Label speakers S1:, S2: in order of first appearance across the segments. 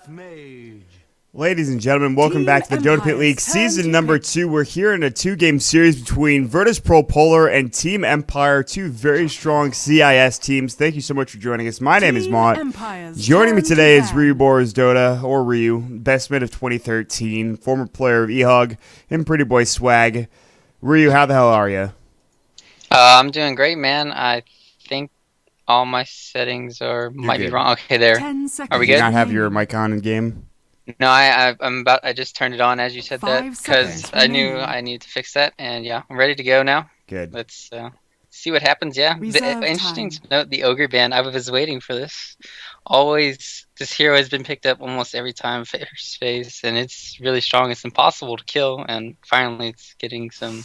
S1: Mage.
S2: Ladies and gentlemen, welcome back to the DotaPit League Season number 2. We're here in a two-game series between Virtus Pro Polar and Team Empire, two very strong CIS teams. Thank you so much for joining us. My name is Mont. Joining me today is Ryu Boris Dota, or Ryu, best mid of 2013, former player of eHug, and Pretty Boy Swag. Ryu, how the hell are you?
S3: I'm doing great, man. I think all my settings might be wrong. Okay, there. Are we good?
S2: Do you not have your mic on in game?
S3: No, I just turned it on as you said that because I knew I needed to fix that, and yeah, I'm ready to go now.
S2: Good.
S3: Let's see what happens. Yeah, interesting to note the ogre ban. I was waiting for this. Always, this hero has been picked up almost every time first phase, and it's really strong. It's impossible to kill, and finally, it's getting some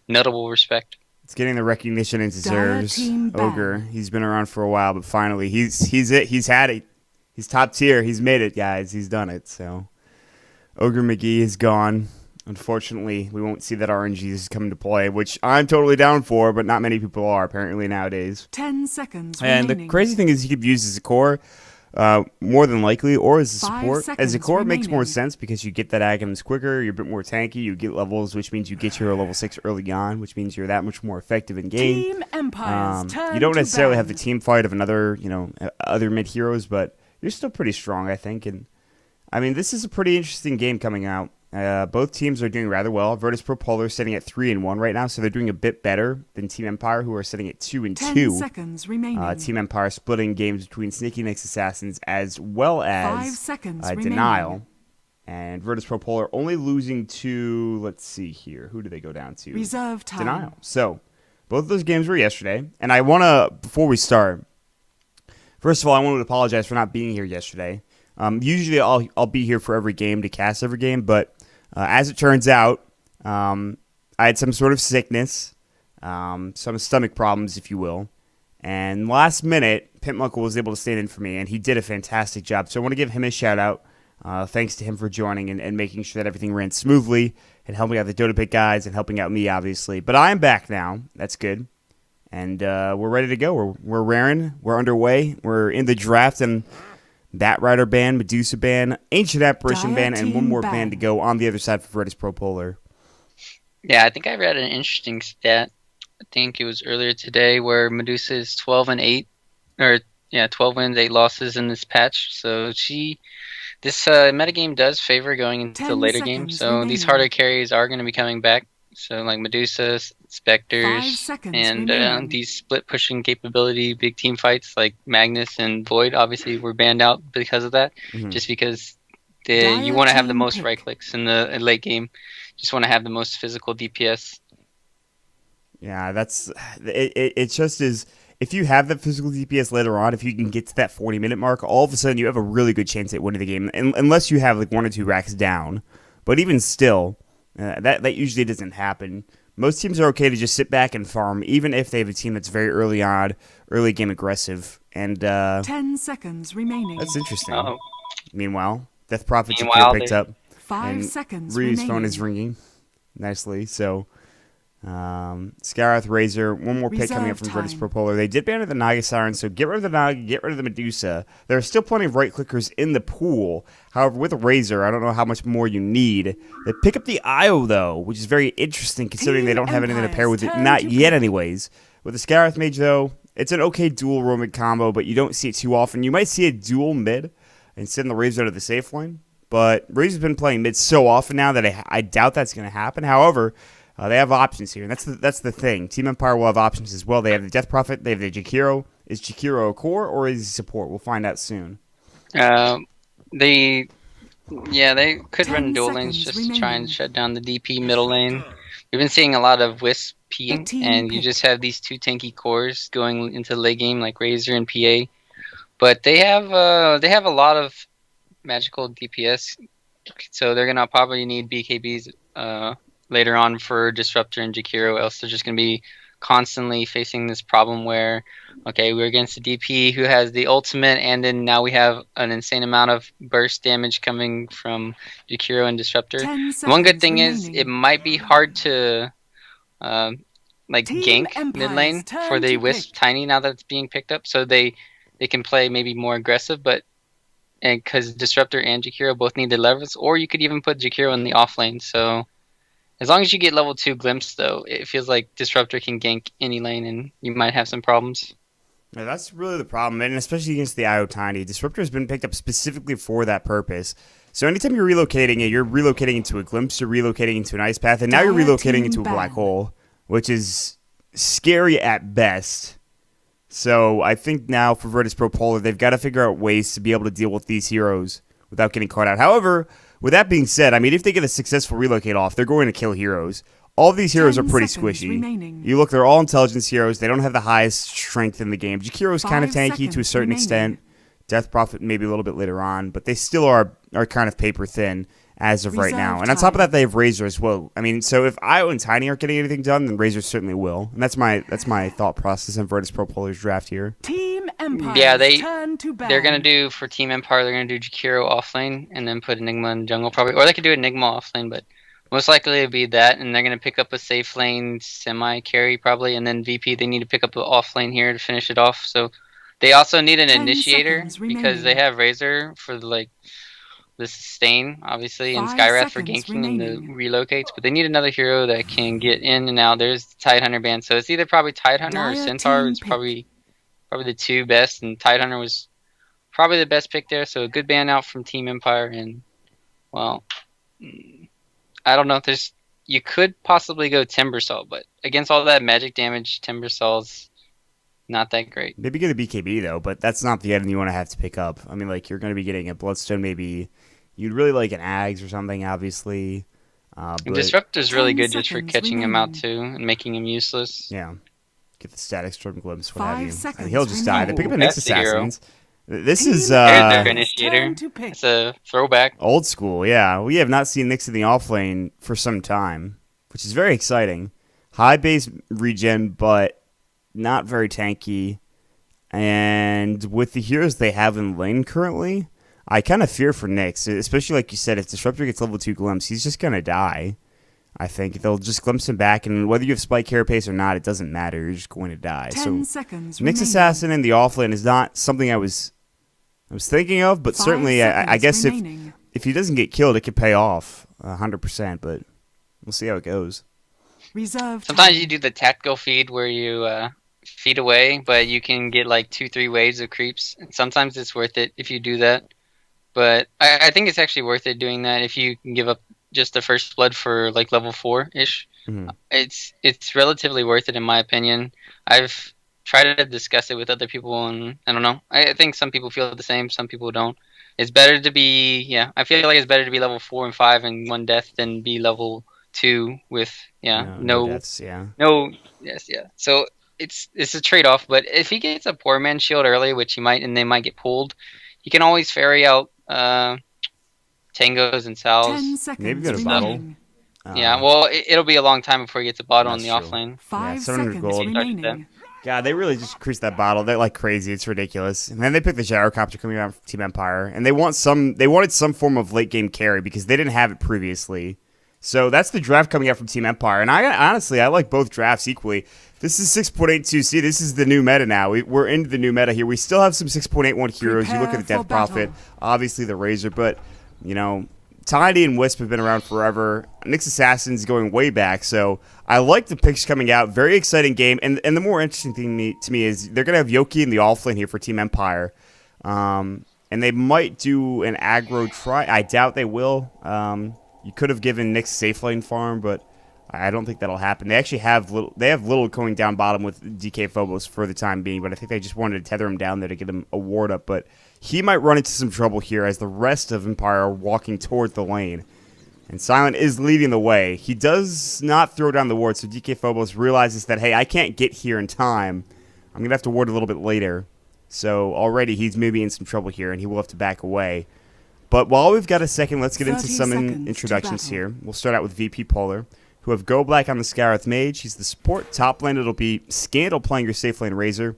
S3: notable respect.
S2: It's getting the recognition it deserves. Ogre, he's been around for a while, but finally, he's it. He's had it. He's top tier. He's made it, guys. He's done it. So, Ogre McGee is gone. Unfortunately, we won't see that RNGs come into play, which I'm totally down for, but not many people are apparently nowadays.
S4: 10 seconds
S2: And
S4: remaining.
S2: the crazy thing is, you could use as a core, more than likely, or as a support. As a core, it makes more sense because you get that items quicker. You're a bit more tanky. You get levels, which means you get your level 6 early on, which means you're that much more effective in game.
S4: Team Empire's turn
S2: you don't
S4: to
S2: necessarily
S4: ban.
S2: have the team fight of another, other mid heroes, but you're still pretty strong, I think. And I mean, this is a pretty interesting game coming out. Both teams are doing rather well. Virtus Pro Polar is sitting at 3-1 right now, so they're doing a bit better than Team Empire, who are sitting at 2-2.
S4: 10 seconds remaining.
S2: Team Empire splitting games between Sneaky Nick's Assassins as well as
S4: 5 seconds
S2: Denial.
S4: remaining.
S2: And Virtus Pro Polar only losing to, let's see here, who do they go down to?
S4: Reserve time.
S2: Denial. So, both of those games were yesterday. And I want to, before we start, first of all, I want to apologize for not being here yesterday. Usually I'll be here for every game to cast every game, but as it turns out, I had some sort of sickness, some stomach problems, if you will. And last minute, Pimp Muckle was able to stand in for me, and he did a fantastic job. So I want to give him a shout out. Thanks to him for joining and making sure that everything ran smoothly and helping out the DotaPit guys and helping out me, obviously. But I am back now. That's good. And we're ready to go. We're raring. We're underway. We're in the draft, and That Rider ban, Medusa ban, Ancient Apparition ban, and one more ban to go on the other side for Virtus Pro Polar.
S3: Yeah, I think I read an interesting stat. I think it was earlier today where Medusa is 12-8, 12 wins, 8 losses in this patch. So this metagame does favor going into the later game. So
S4: remaining.
S3: these harder carries are going to be coming back. So like Medusa, Spectres, and these split pushing capability big team fights like Magnus and Void obviously were banned out because of that. Just because you want to have the most right clicks in the late game. Just want to have the most physical DPS.
S2: Yeah, that's it just is. If you have that physical DPS later on, if you can get to that 40-minute mark, all of a sudden you have a really good chance at winning the game, unless you have like 1 or 2 racks down. But even still, that usually doesn't happen. Most teams are okay to just sit back and farm, even if they have a team that's very early game aggressive. And
S4: 10 seconds remaining.
S2: That's interesting.
S3: Oh.
S2: Meanwhile, Death Prophet picked up.
S4: 5 seconds
S2: Ryu's
S4: remaining.
S2: phone is ringing nicely. So, Skyrath Razor, one more pick coming up from Virtus Pro Polar. They did ban the Naga Siren, so get rid of the Naga, get rid of the Medusa. There are still plenty of right clickers in the pool. However, with Razor, I don't know how much more you need. They pick up the Io, though, which is very interesting considering they don't have anything to pair with it. Not yet, anyways. With the Skyrath Mage, though, it's an okay dual roaming combo, but you don't see it too often. You might see a dual mid and send the Razor to the safe lane. But Razor's been playing mid so often now that I doubt that's going to happen. However, they have options here, and that's the thing. Team Empire will have options as well. They have the Death Prophet. They have the Jakiro. Is Jakiro a core or is he support? We'll find out soon.
S3: They could run dual lanes just to try and shut down the DP middle lane. We've been seeing a lot of Wisp peeing, and you just have these 2 tanky cores going into the late game like Razor and PA. But they have a lot of magical DPS, so they're gonna probably need BKBs later on for Disruptor and Jakiro, else they're just gonna be constantly facing this problem where, okay, we're against a DP who has the ultimate, and then now we have an insane amount of burst damage coming from Jakiro and Disruptor. One good thing is it might be hard to gank mid lane for the Wisp Tiny now that it's being picked up, so they can play maybe more aggressive, but and because Disruptor and Jakiro both need the levels, or you could even put Jakiro in the off lane. So as long as you get level 2 Glimpse, though, it feels like Disruptor can gank any lane, and you might have some problems.
S2: Yeah, that's really the problem, and especially against the IO Tiny. Disruptor has been picked up specifically for that purpose. So anytime you're relocating it, you're relocating into a Glimpse, you're relocating into an Ice Path, and now you're relocating into a Black Hole, which is scary at best. So I think now for Virtus Pro Polar, they've got to figure out ways to be able to deal with these heroes without getting caught out. However, with that being said, I mean, if they get a successful relocate off, they're going to kill heroes. All of these heroes are pretty squishy.
S4: Remaining.
S2: You look, they're all intelligence heroes. They don't have the highest strength in the game. Jakiro's kind of tanky to a certain extent. Death Prophet maybe a little bit later on, but they still are kind of paper thin as of right now. And on top of that, they have Razor as well. I mean, so if Io and Tiny aren't getting anything done, then Razor certainly will. And that's my thought process in Virtus Pro Polar's draft here.
S4: Team Empire.
S3: Yeah,
S4: they're
S3: gonna do for Team Empire. They're gonna do Jakiro offlane and then put Enigma in jungle probably, or they could do Enigma offlane, but most likely it'll be that. And they're gonna pick up a safe lane semi carry probably, and then VP they need to pick up an off lane here to finish it off. So they also need an initiator because they have Razor for the sustain, obviously, and Skywrath for ganking and the relocates, but they need another hero that can get in and out. There's the Tidehunter ban, so it's either probably Tidehunter or Centaur. It's probably the two best, and Tidehunter was probably the best pick there. So a good ban out from Team Empire, and well, I don't know. You could possibly go Timbersaw, but against all that magic damage, Timbersaw's not that great.
S2: Maybe get a BKB though, but that's not the item you want to have to pick up. I mean, like you're going to be getting a Bloodstone, maybe. You'd really like an Ags or something, obviously. But
S3: Disruptor's really good just for catching him out too and making him useless.
S2: Yeah. Get the Static Storm Glimpse, what
S4: 5
S2: have you.
S4: seconds
S2: And he'll just die. They pick up a Nyx
S3: That's the hero.
S2: Assassins. This is
S3: There's their initiator. It's a throwback.
S2: old school, yeah. We have not seen Nyx in the offlane for some time, which is very exciting. High base regen, but not very tanky. And with the heroes they have in lane currently, I kind of fear for Nyx, especially like you said, if Disruptor gets level 2 Glimpse, he's just going to die. I think they'll just glimpse him back, and whether you have Spike Carapace or not, it doesn't matter. You're just going to die.
S4: 10 seconds
S2: Nyx Assassin in the offlane is not something I was thinking of, but certainly I guess if he doesn't get killed, it could pay off 100%, but we'll see how it goes.
S3: Sometimes you do the tactical feed where you feed away, but you can get like 2-3 waves of creeps, and sometimes it's worth it if you do that. But I think it's actually worth it doing that if you can give up just the first blood for like level 4-ish.
S2: Mm-hmm.
S3: It's relatively worth it in my opinion. I've tried to discuss it with other people, and I don't know. I think some people feel the same, some people don't. It's better to be, I feel like it's better to be level 4 and 5 and 1 death than be level 2 with, no
S2: deaths,
S3: So it's a trade-off, but if he gets a poor man shield early, which he might, and they might get pulled, he can always ferry out Tangos and Sal's.
S2: Maybe get a bottle.
S3: Well, it'll be a long time before he gets a bottle in the
S2: true.
S3: offlane.
S4: 5
S2: 700
S4: seconds
S2: gold.
S4: remaining.
S2: God, they really just increased that bottle. They're like crazy. It's ridiculous. And then they picked the Gyrocopter coming out from Team Empire, and they wanted some form of late game carry because they didn't have it previously. So that's the draft coming out from Team Empire, and I like both drafts equally. This is 6.82C. This is the new meta now. We're into the new meta here. We still have some 6.81 heroes. You look at the Death Prophet, obviously the Razor, but Tiny and Wisp have been around forever. Nyx Assassin's going way back, so I like the picks coming out. Very exciting game, and the more interesting thing to me is they're going to have Yoki in the offlane here for Team Empire, and they might do an aggro try. I doubt they will. You could have given Nyx safe lane farm, but I don't think that'll happen. They actually have little going down bottom with DK Phobos for the time being, but I think they just wanted to tether him down there to get him a ward up, but he might run into some trouble here as the rest of Empire are walking towards the lane. And Silent is leading the way. He does not throw down the ward, so DK Phobos realizes that, hey, I can't get here in time. I'm going to have to ward a little bit later. So already he's maybe in some trouble here, and he will have to back away. But while we've got a second, let's get into some introductions here. We'll start out with VP Polar, who have Go Black on the Scarith Mage. He's the support. Top lane, it'll be Scandal playing your safe lane Razor.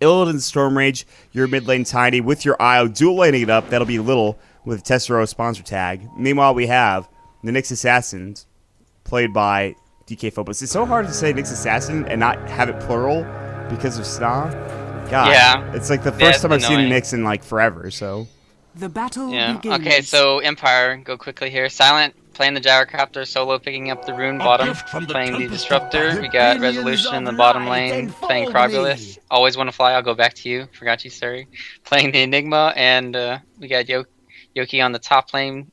S2: Illidan Storm Rage, your mid lane Tiny with your IO dual laning it up. That'll be Little with Tessero sponsor tag. Meanwhile, we have the Nyx Assassins, played by DK Phobos. It's so hard to say Nyx Assassin and not have it plural because of Sna. God, it's like the first time I've seen Nyx in like forever. So
S4: The battle
S3: Yeah.
S4: begins.
S3: Okay, so Empire, go quickly here. Silent playing the gyrocopter, solo picking up the rune bottom, playing the disruptor. We got Resolution in the bottom lane, playing Frobulus. Always want to fly. I'll go back to you. Forgot you, sorry. Playing the Enigma, and we got Yoki on the top lane,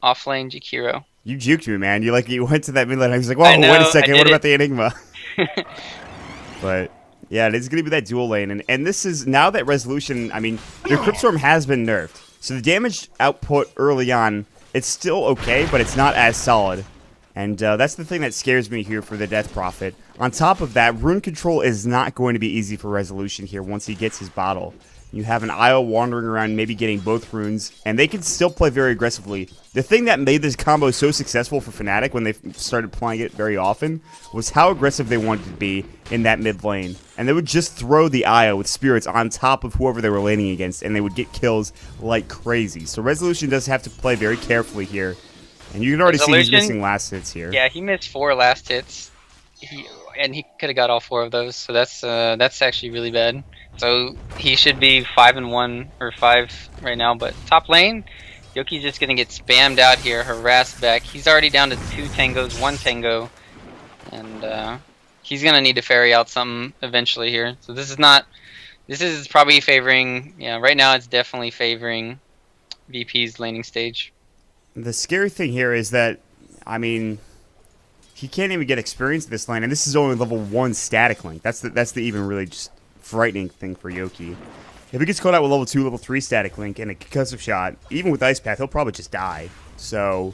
S3: off lane Jakiro.
S2: You juked me, man. You went to that mid lane. I was like,
S3: I
S2: whoa,
S3: know,
S2: wait a
S3: I
S2: second.
S3: did
S2: What
S3: it.
S2: about the Enigma? But yeah, it is going to be that dual lane, and this is now that Resolution. I mean, their Cryptstorm has been nerfed, so the damage output early on, it's still okay, but it's not as solid, and that's the thing that scares me here for the Death Prophet. On top of that, rune control is not going to be easy for Resolution here once he gets his bottle. You have an IO wandering around, maybe getting both runes, and they can still play very aggressively. The thing that made this combo so successful for Fnatic when they started playing it very often was how aggressive they wanted to be in that mid lane. And they would just throw the IO with spirits on top of whoever they were laning against, and they would get kills like crazy. So Resolution does have to play very carefully here. And you can already see he's missing last hits here.
S3: Yeah, he missed 4 last hits. And he could have got all 4 of those, so that's actually really bad. So he should be 5-1 or 5 right now. But top lane, Yoki's just gonna get spammed out here, harassed back. He's already down to 2 tangos, 1 tango, and he's gonna need to ferry out something eventually here. So this is probably favoring. Yeah, right now it's definitely favoring VP's laning stage.
S2: The scary thing here is that, I mean, he can't even get experience in this lane, and this is only level 1 static link. That's the even really just frightening thing for Yoki. If he gets caught out with level 2, level 3 static link and a concussive shot, even with Ice Path, he'll probably just die. So,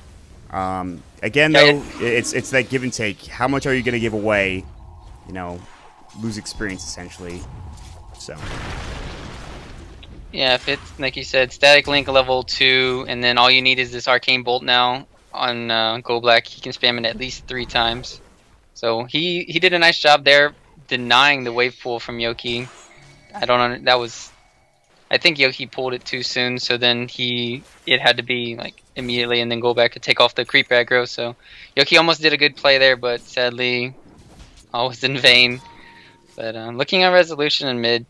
S2: again, though, it's that give and take. How much are you going to give away? You know, lose experience, essentially. So.
S3: Yeah, if it's, like you said, static link level 2, and then all you need is this Arcane Bolt now on Go Black. He can spam it at least 3 times. So he did a nice job there denying the wave pool from Yoki. I think Yoki pulled it too soon, so then it had to be like immediately, and then Go Back to take off the creep aggro. So Yoki almost did a good play there, but sadly, all was in vain. But looking at Resolution in mid,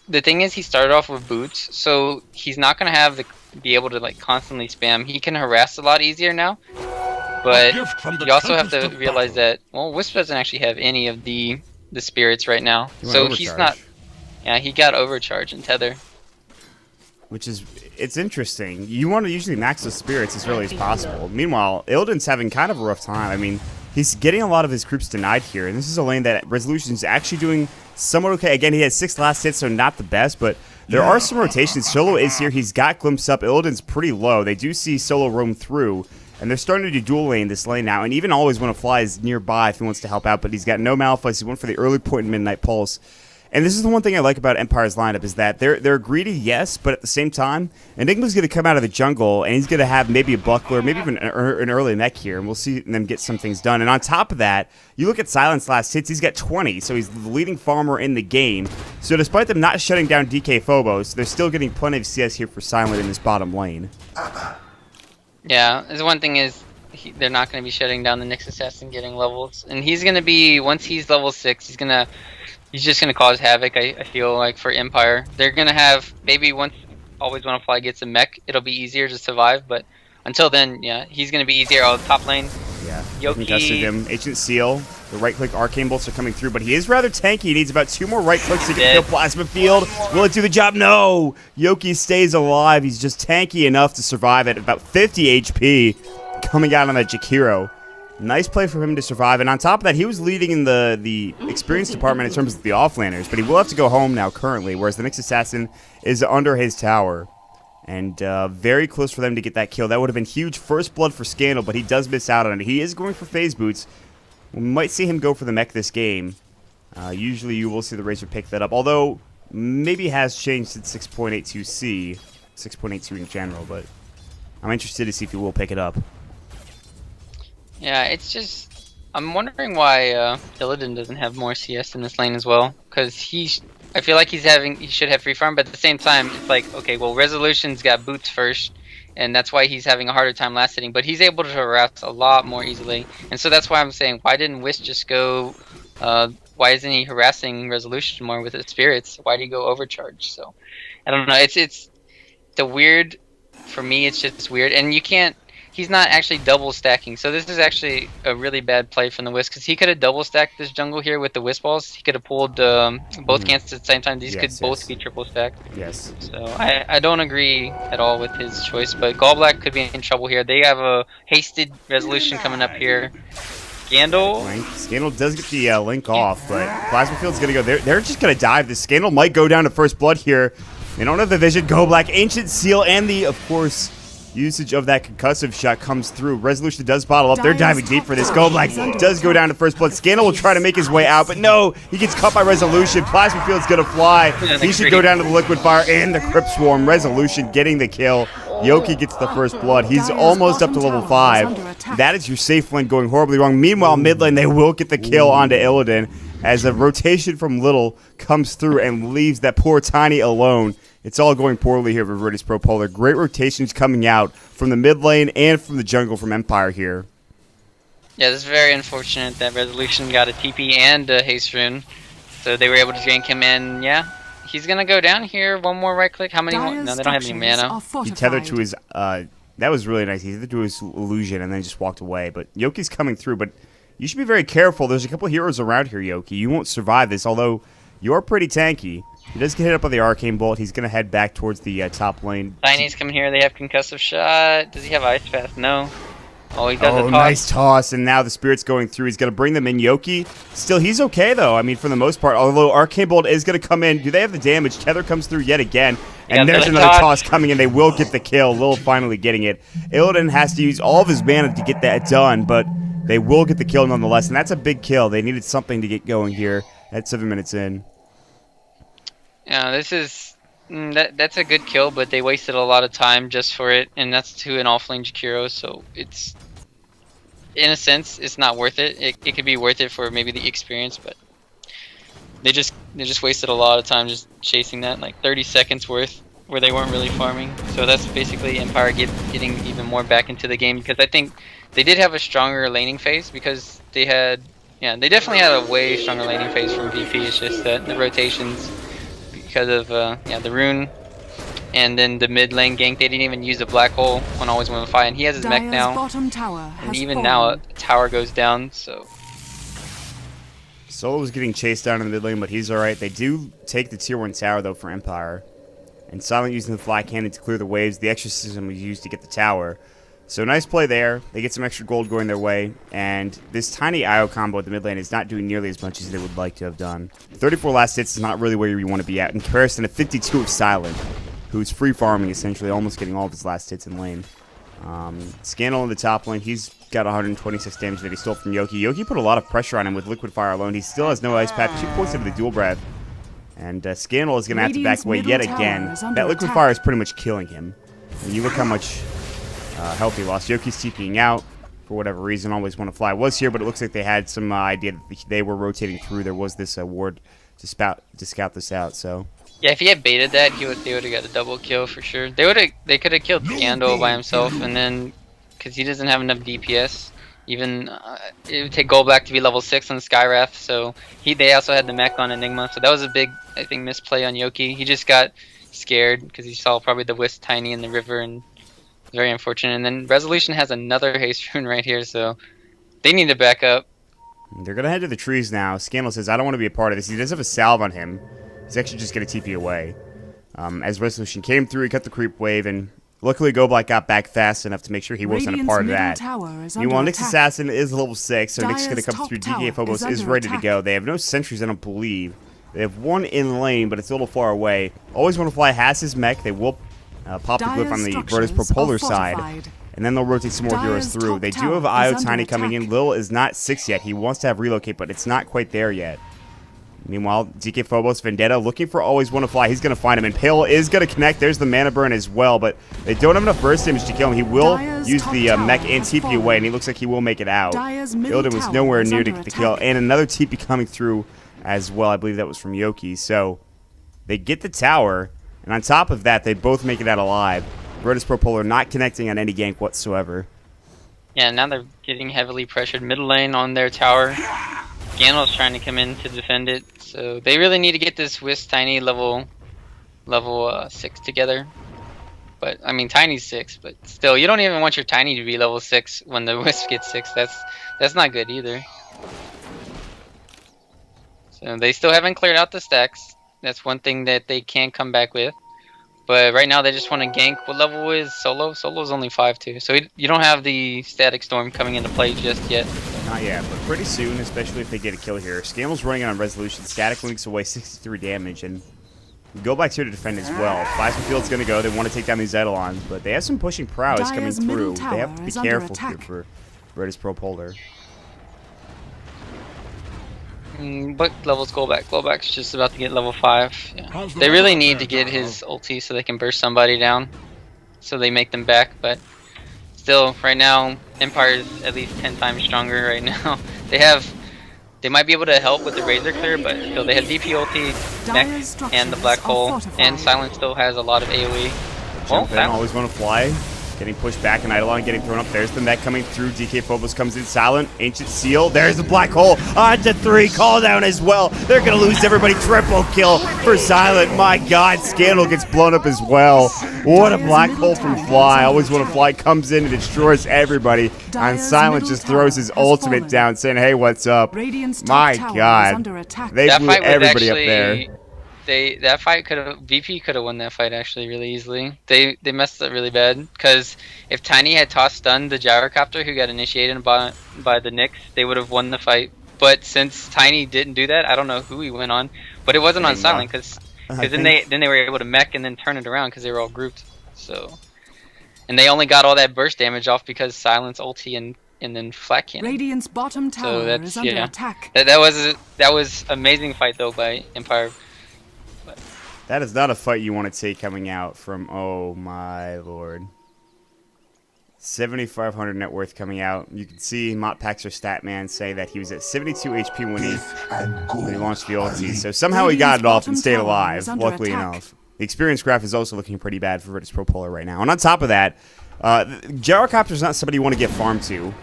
S3: the thing is he started off with boots, so he's not gonna be able to like constantly spam. He can harass a lot easier now, but you also have to realize that Wisp doesn't actually have any of the spirits right now, so he's not. Yeah, he got overcharge and tether,
S2: it's interesting. You want to usually max those spirits as early as possible. Meanwhile, Illidan's having kind of a rough time. I mean, he's getting a lot of his creeps denied here, and this is a lane that Resolution's actually doing somewhat okay. Again, he has 6 last hits, so not the best, but there are some rotations. Solo is here. He's got Glimpse up. Illidan's pretty low. They do see Solo roam through, and they're starting to do dual lane this lane now, and even Always Want to Fly is nearby if he wants to help out, but he's got no Malphite. He went for the early point in Midnight Pulse. And this is the one thing I like about Empire's lineup is that they're greedy, yes, but at the same time, Enigma's going to come out of the jungle, and he's going to have maybe a buckler, maybe even an early mech here, and we'll see them get some things done. And on top of that, you look at Silent's last hits, he's got 20, so he's the leading farmer in the game. So despite them not shutting down DK Phobos, they're still getting plenty of CS here for Silent in this bottom lane.
S3: Yeah, the one thing is they're not going to be shutting down the Nyx Assassin getting levels, and he's going to be, once he's level 6, he's just going to cause havoc, I feel like, for Empire. They're going to have, maybe once Always Want to Fly gets a mech, it'll be easier to survive, but until then, yeah, he's going to be easier on the top lane.
S2: Yeah,
S3: Yoki,
S2: concussed him. Ancient Seal, the right-click Arcane Bolts are coming through, but he is rather tanky. He needs about 2 more right-clicks to get kill Plasma Field. Will it do the job? No! Yoki stays alive. He's just tanky enough to survive at about 50 HP coming out on that Jakiro. Nice play for him to survive, and on top of that, he was leading in the experience department in terms of the offlaners, but he will have to go home now currently, whereas the Nyx Assassin is under his tower. And very close for them to get that kill. That would have been huge first blood for Scandal, but he does miss out on it. He is going for phase boots. We might see him go for the mech this game. Usually you will see the Razor pick that up, although maybe has changed since 6.82C, 6.82 in general, but I'm interested to see if he will pick it up.
S3: Yeah, it's just, I'm wondering why Illidan doesn't have more CS in this lane as well, because I feel like he should have free farm, but at the same time, it's like, okay, well, Resolution's got boots first, and that's why he's having a harder time last hitting, but he's able to harass a lot more easily, and so that's why I'm saying, why didn't Wisp just go, why isn't he harassing Resolution more with his spirits? Why did he go overcharge? So, I don't know, the weird, for me, it's just weird, and you can't. He's not actually double stacking, so this is actually a really bad play from the Wisp because he could have double stacked this jungle here with the Wisp balls. He could have pulled both cans at the same time. These could both be triple stacked.
S2: Yes.
S3: So I don't agree at all with his choice, but Gallblack could be in trouble here. They have a hasted resolution coming up here. Scandal.
S2: Scandal does get the link off, but Plasma Field's going to go. They're just going to dive. The Scandal might go down to first blood here. They don't have the vision. Go Black, Ancient Seal, and the, of course, usage of that concussive shot comes through. Resolution does bottle up. They're diving deep for this. Go Black does go down to first blood. Scandal will try to make his way out, but no, he gets caught by Resolution. Plasma Field's going to fly. He should go down to the Liquid Fire and the Crypt Swarm. Resolution getting the kill. Yoki gets the first blood. He's almost up to level 5. That is your safe lane going horribly wrong. Meanwhile, mid lane, they will get the kill onto Illidan as a rotation from Little comes through and leaves that poor Tiny alone. It's all going poorly here for Virtus Pro Polar. Great rotations coming out from the mid lane and from the jungle from Empire here.
S3: Yeah, this is very unfortunate that Resolution got a TP and a haste rune, so they were able to gank him in. Yeah, he's gonna go down here. One more right click. How many? No, they don't have any mana.
S2: He tethered to his. That was really nice. He tethered to his illusion and then just walked away. But Yoki's coming through. But you should be very careful. There's a couple heroes around here, Yoki. You won't survive this, although you're pretty tanky. He does get hit up by the Arcane Bolt. He's going to head back towards the top lane.
S3: Tiny's coming here. They have concussive shot. Does he have Ice Path? No. Oh, he does a toss.
S2: Nice toss. And now the Spirit's going through. He's going to bring them in. Yoki, still, he's okay, though. I mean, for the most part. Although Arcane Bolt is going to come in. Do they have the damage? Tether comes through yet again. And there's another toss coming in. They will get the kill. Lil finally getting it. Illidan has to use all of his mana to get that done, but they will get the kill nonetheless. And that's a big kill. They needed something to get going here at 7 minutes in.
S3: Yeah, this is that's a good kill, but they wasted a lot of time just for it, and that's to an offlane Jakiro. So it's, in a sense, it's not worth it. It could be worth it for maybe the experience, but they just wasted a lot of time just chasing that, like 30 seconds worth, where they weren't really farming. So that's basically Empire getting even more back into the game, because I think they did have a stronger laning phase because they had, yeah, they definitely had a way stronger laning phase from VP. It's just that the rotations, because of yeah, the rune and then the mid lane gank, they didn't even use the black hole on Always One Fight, and he has his mech now, and even now a tower goes down. So
S2: Solo's getting chased down in the mid lane, but he's alright. They do take the tier 1 tower though for Empire, and Silent using the fly cannon to clear the waves. The exorcism was used to get the tower. So nice play there. They get some extra gold going their way, and this tiny IO combo at the mid lane is not doing nearly as much as they would like to have done. 34 last hits is not really where you want to be at in comparison to 52 of Silent, who's free farming essentially, almost getting all of his last hits in lane. Scandal in the top lane, he's got 126 damage that he stole from Yoki. Yoki put a lot of pressure on him with Liquid Fire alone. He still has no Ice Path. 2 points into the Dual Breath, and Scandal is going to have to back away yet again. That Liquid Fire is pretty much killing him. And you look how much health he lost. Yoki's TPing out for whatever reason. Always Want to Fly was here, but it looks like they had some idea that they were rotating through. There was this ward to scout this out. So
S3: yeah, if he had baited that, they would have got a double kill for sure. They could have killed Scandal by himself, and then because he doesn't have enough DPS, even it would take Goldblack to be level 6 on Skywrath. So they also had the mech on Enigma, so that was a big, I think, misplay on Yoki. He just got scared because he saw probably the Wisp Tiny in the river, and very unfortunate. And then Resolution has another haste rune right here, so they need to back up.
S2: They're going to head to the trees now. Scandal says, I don't want to be a part of this. He does have a salve on him. He's actually just going to TP away. As Resolution came through, he cut the creep wave, and luckily Goblack got back fast enough to make sure he wasn't a part of that. Meanwhile, Nyx Assassin is level 6, so Nyx is going to come through. DK Phobos is ready to go. They have no sentries, I don't believe. They have one in lane, but it's a little far away. Always Want to Fly has his mech. They will pop the glyph on the Virtus Pro Polar side, and then they'll rotate some more heroes through. They do have IO Tiny coming in. Lil is not 6 yet. He wants to have Relocate, but it's not quite there yet. Meanwhile, DK Phobos, Vendetta, looking for Always Want to Fly. He's going to find him, and Pale is going to connect. There's the mana burn as well, but they don't have enough burst damage to kill him. He will use the mech and TP away, and he looks like he will make it out. Illidan was nowhere near to get the kill, and another TP coming through as well. I believe that was from Yoki. So they get the tower, and on top of that, they both make it out alive. Virtus Pro Polar not connecting on any gank whatsoever.
S3: Yeah, now they're getting heavily pressured middle lane on their tower. Scandal's trying to come in to defend it, so they really need to get this Wisp Tiny level 6 together. But I mean, Tiny's 6, but still, you don't even want your Tiny to be level 6 when the Wisp gets 6. That's not good either. So they still haven't cleared out the stacks. That's one thing that they can come back with. But right now they just want to gank. What level is Solo? Solo's only 5 too. So you don't have the Static Storm coming into play just yet.
S2: Not yet, but pretty soon, especially if they get a kill here. Scandal's running on Resolution. Static links away 63 damage, and Go Black's here to defend as well. Plasma going to go. They want to take down these Eidolons, but they have some pushing prowess coming through. They have to be careful here for VIRTUS Pro Polar.
S3: What level's Golback? Golback's just about to get level 5. Yeah. They really need to get his ulti so they can burst somebody down. So they make them back, but still, right now, Empire is at least 10 times stronger right now. They might be able to help with the Razor Clear, but still they have DP ulti, Mech, and the Black Hole, and Silent still has a lot of AoE.
S2: Jump in, always want to fly. Getting pushed back, and Eidolon getting thrown up. There's the mech coming through. DK Phobos comes in silent. Ancient Seal. There's the Black Hole. On to 3. Call down as well. They're going to lose everybody. Triple kill for Silent. My God. Scandal gets blown up as well. What a Black Hole from Fly. Always want to fly. Comes in and destroys everybody. And Silent just throws his ultimate down, saying, hey, what's up? My God. They blew everybody up there.
S3: That fight VP could have won that fight actually really easily. They messed up really bad because if Tiny had tossed stunned the gyrocopter who got initiated by the Nyx, they would have won the fight. But since Tiny didn't do that, I don't know who he went on, but it wasn't on Silent because then they were able to mech and then turn it around because they were all grouped. So, and they only got all that burst damage off because Silent's ulti and then flat cannon.
S4: Radiant's bottom tower is under attack.
S3: That was amazing fight though by Empire.
S2: That is not a fight you want to take coming out from, oh my lord. 7,500 net worth coming out. You can see Motpaxer Statman say that he was at 72 HP when he launched the ulti. So somehow he got it off and stayed alive, luckily enough. The experience graph is also looking pretty bad for VIRTUS Pro Polar right now. And on top of that, Gyrocopter is not somebody you want to get farmed to.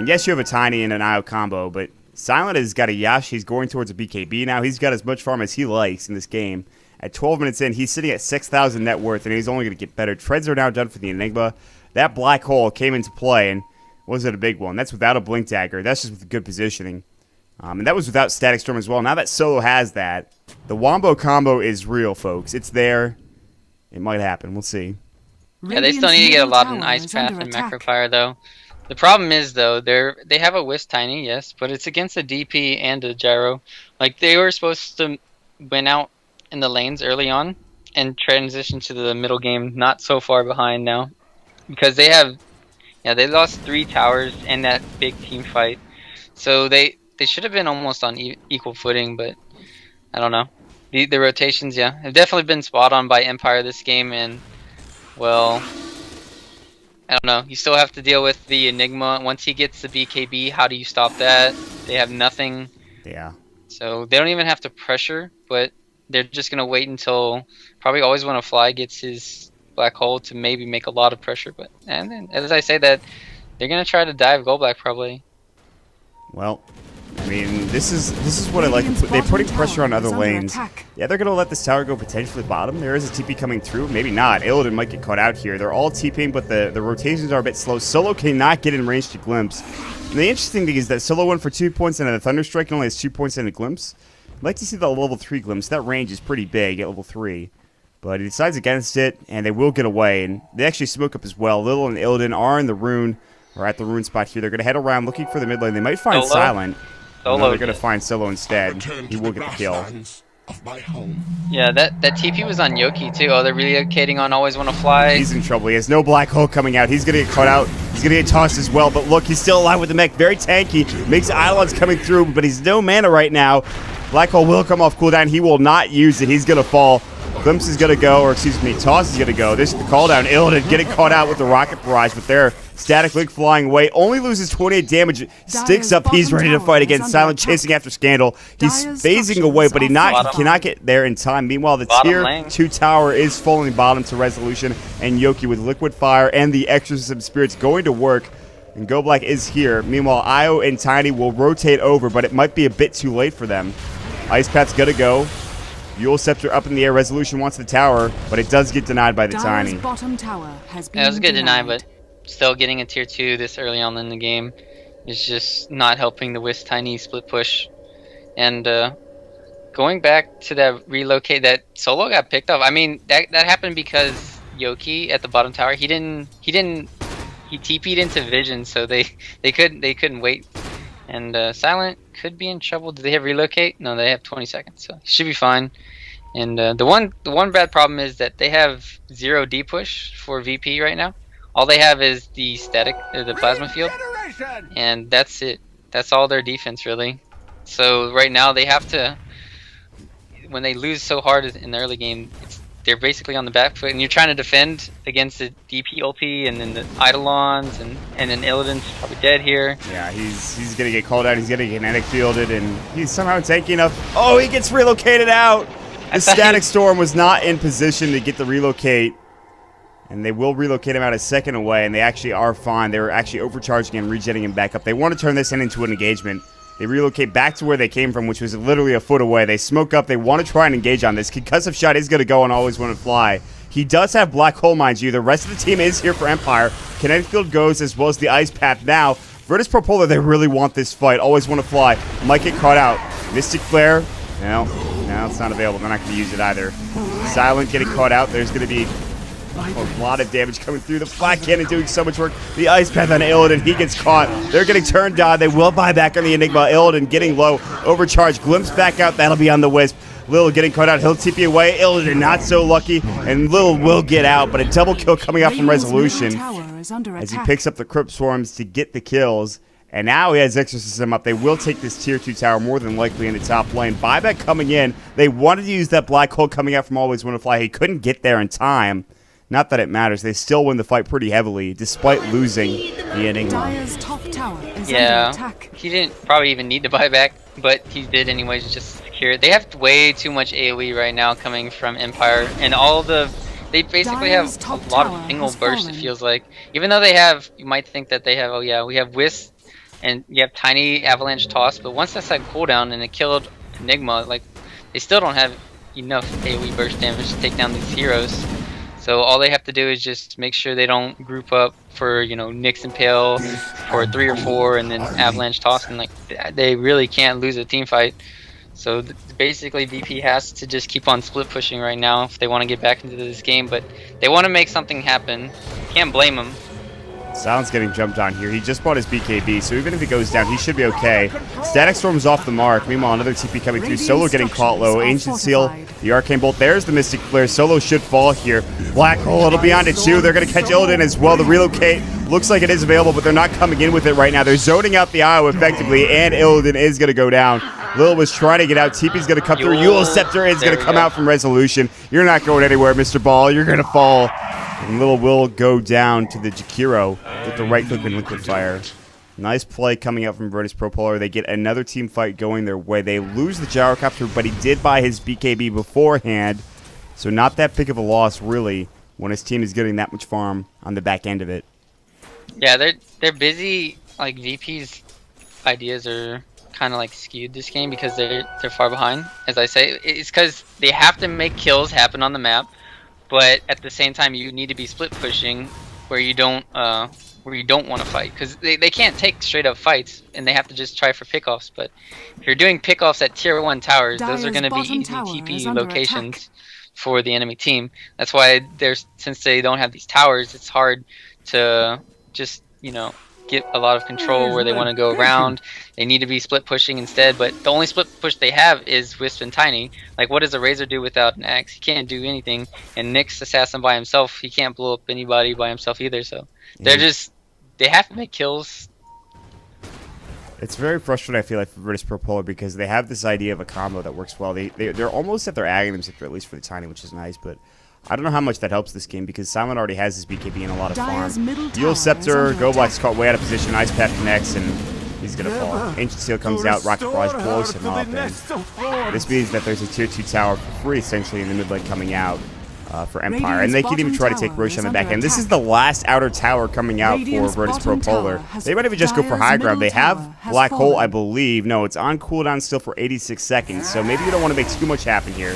S2: Yes, you have a Tiny and an IO combo, but Silent has got a Yash. He's going towards a BKB now. He's got as much farm as he likes in this game. At 12 minutes in, he's sitting at 6,000 net worth, and he's only going to get better. Treads are now done for the Enigma. That Black Hole came into play, and wasn't a big one. That's without a Blink Dagger. That's just with good positioning. And that was without Static Storm as well. Now that Solo has that, the Wombo combo is real, folks. It's there. It might happen. We'll see.
S3: Yeah, they still need to get a lot in Ice Path and Macrofire, though. The problem is, though, they have a Wisp Tiny, yes, but it's against a DP and a Gyro. Like, they were supposed to win out in the lanes early on and transition to the middle game not so far behind now. Because they lost 3 towers in that big team fight. So they should have been almost on equal footing, but I don't know. The rotations, yeah, have definitely been spot on by Empire this game, and, well, I don't know. You still have to deal with the Enigma. Once he gets the BKB, how do you stop that? They have nothing.
S2: Yeah.
S3: So they don't even have to pressure, but they're just going to wait until probably Always Wanna Fly gets his Black Hole to maybe make a lot of pressure. But and then, as I say that, they're going to try to dive Golback probably.
S2: Well, I mean, this is what I like. They're putting pressure on other lanes. Yeah, they're going to let this tower go potentially bottom. There is a TP coming through. Maybe not. Illidan might get caught out here. They're all TPing, but the rotations are a bit slow. Solo cannot get in range to Glimpse. And the interesting thing is that Solo went for 2 points and a Thunderstrike and only has 2 points and a Glimpse. I'd like to see the level 3 Glimpse. That range is pretty big at level 3. But he decides against it, and they will get away. And they actually smoke up as well. Lil and Illidan are in the rune, or at the rune spot here. They're going to head around looking for the mid lane. They might find Silent. No, they're going to find Solo instead. He will get the kill.
S3: Yeah, that TP was on Yoki too. Oh, they're relocating on Always Wanna Fly.
S2: He's in trouble. He has no Black Hole coming out. He's going to get caught out. He's going to get tossed as well. But look, he's still alive with the mech. Very tanky. Makes Eidolons coming through, but he's no mana right now. Black Hole will come off cooldown. He will not use it. He's going to fall. Glimpse is going to go, or excuse me, Toss is going to go. This is the call down. Illidan getting caught out with the Rocket Barrage, but there, Static Link flying away. Only loses 28 damage. Sticks up. He's ready to fight again. Silent chasing after Scandal. He's phasing away, but he cannot get there in time. Meanwhile, the tier 2 tower is falling bottom to Resolution, and Yoki with Liquid Fire and the Exorcism Spirits going to work. And Go Black is here. Meanwhile, Io and Tiny will rotate over, but it might be a bit too late for them. Ice Path's going to go. Yule Scepter up in the air. Resolution wants the tower, but it does get denied by the Tiny.
S4: Bottom tower has been
S3: Yeah, it was a good deny, but still getting a tier 2 this early on in the game is just not helping the Wisp Tiny split push. And going back to that relocate, that solo got picked off. I mean, that happened because Yoki at the bottom tower, he TP'd into Vision, so they couldn't wait. And Silent could be in trouble. Do they have relocate? No, they have 20 seconds, so he should be fine. And the one bad problem is that they have 0 D push for VP right now. All they have is the static, the plasma field, and that's it. That's all their defense really. So right now they have to, when they lose so hard in the early game, they're basically on the back foot, and you're trying to defend against the DP ulti, and then the Eidolons, and then Illidan's probably dead here.
S2: Yeah, he's gonna get called out. He's gonna get kinetic fielded, and he's somehow taking up. Oh, he gets relocated out. The Static Storm was not in position to get the relocate, and they will relocate him out a second away, and they actually are fine. They were actually overcharging and regenerating him back up. They want to turn this into an engagement. They relocate back to where they came from, which was literally a foot away. They smoke up. They want to try and engage on this. Concussive Shot is going to go and always want to fly. He does have Black Hole, mind you. The rest of the team is here for Empire. Kinetic Field goes as well as the Ice Path now. Virtus Propolar, they really want this fight. Always want to fly. Might get caught out. Mystic Flare. No, it's not available. They're not going to use it either. Silent getting caught out. There's going to be a lot of damage coming through. The Black Cannon doing so much work. The Ice Path on Illidan. He gets caught. They're getting turned on. They will buy back on the Enigma. Illidan getting low. Overcharge. Glimpse back out. That'll be on the Wisp. Lil getting caught out. He'll TP away. Illidan not so lucky. And Lil will get out. But a double kill coming out from Resolution as he picks up the Crypt Swarms to get the kills. And now he has Exorcism up. They will take this tier 2 tower more than likely in the top lane. Buyback coming in. They wanted to use that Black Hole coming out from Always Want to Fly. He couldn't get there in time. Not that it matters. They still win the fight pretty heavily, despite losing the Enigma.
S3: Yeah, he didn't probably even need to buy back, but he did anyways just secure it. They have way too much AoE right now coming from Empire, and they basically have a lot of single burst, it feels like. Even though they have, you might think that they have, oh yeah, we have Wisp, and you have Tiny Avalanche Toss, but once that's that cooldown and it killed Enigma, like, they still don't have enough AoE burst damage to take down these heroes. So all they have to do is just make sure they don't group up for, you know, Nyx and Pale for 3 or 4, and then Avalanche Toss, and like they really can't lose a team fight. So basically VP has to just keep on split pushing right now if they want to get back into this game, but they want to make something happen. Can't blame them.
S2: Silent's getting jumped on here. He just bought his BKB, so even if he goes down, he should be okay. Static Storm's off the mark. Meanwhile, another TP coming through. Solo getting caught low. Ancient Seal, the Arcane Bolt. There's the Mystic Flare. Solo should fall here. Black Hole, it'll be on to 2. They're going to catch Illidan as well. The relocate looks like it is available, but they're not coming in with it right now. They're zoning out the IO effectively, and Illidan is going to go down. Lil was trying to get out. TP's going to come through. Yule Scepter is going to come out from Resolution. You're not going anywhere, Mr. Ball. You're going to fall. And Lil will go down to the Jakiro with the right click and liquid fire. Nice play coming out from Virtus Propolar. They get another team fight going their way. They lose the Gyrocopter, but he did buy his BKB beforehand. So not that big of a loss, really, when his team is getting that much farm on the back end of it.
S3: Yeah, they're busy. Like, VP's ideas are kind of like skewed this game because they're far behind. As I say, it's because they have to make kills happen on the map. But at the same time, you need to be split pushing where you don't want to fight, because they can't take straight up fights and they have to just try for pickoffs. But if you're doing pickoffs at tier 1 towers, those are going to be easy TP locations for the enemy team. That's why since they don't have these towers, it's hard to just, you know, get a lot of control where they want to go around. They need to be split pushing instead, but the only split push they have is Wisp and Tiny. Like, what does a Razor do without an axe? He can't do anything. And Nyx Assassin by himself, he can't blow up anybody by himself either. So they have to make kills.
S2: It's very frustrating, I feel like, for Virtus Propolar, because they have this idea of a combo that works well. They're almost at their Aghanim Scepter, at least for the Tiny, which is nice, but I don't know how much that helps this game because Silent already has his BKB and a lot of farm. Yule Scepter, Go Black's caught way out of position. Ice Path connects and he's going to fall. Ancient Seal comes out, Rocket Barrage blows him up. And this means that there's a tier 2 tower for free essentially in the mid lane coming out for Empire. And they can even try to take Roche on the back end. This is the last outer tower coming out for Virtus Propolar. They might even just go for high ground. They have Black Hole, I believe. No, it's on cooldown still for 86 seconds. So maybe you don't want to make too much happen here.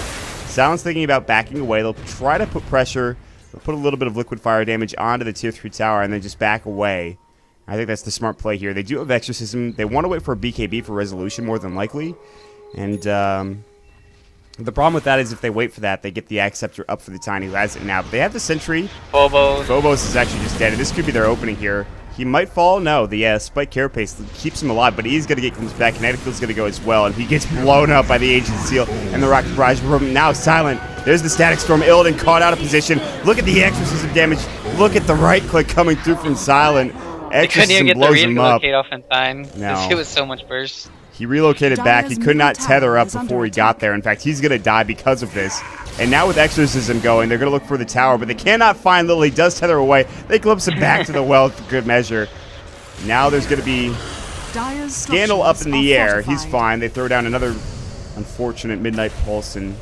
S2: Silent's thinking about backing away. They'll try to put pressure. They'll put a little bit of liquid fire damage onto the tier 3 tower and then just back away. I think that's the smart play here. They do have Exorcism. They want to wait for a BKB for resolution more than likely. And the problem with that is if they wait for that, they get the Acceptor up for the Tiny, who has it now. But they have the Sentry. Phobos is actually just dead. And this could be their opening here. He might fall. No, the Spike Carapace keeps him alive, but he's going to get comes back. Kinetic Field's going to go as well, and he gets blown up by the Ancient Seal and the Rocket Barrage. Now Silent. There's the Static Storm. Illidan caught out of position. Look at the Exorcism damage. Look at the right click coming through from Silent. Exorcism blows him up.
S3: Relocate off in time.
S2: No.
S3: It was so much burst.
S2: He relocated back. He could not tether up before he got there. In fact, he's going to die because of this. And now with Exorcism going, they're going to look for the tower, but they cannot find Lily. He does tether away. They glimpse him back to the well for good measure. Now there's going to be Scandal up in the air. He's fine. They throw down another unfortunate Midnight Pulse and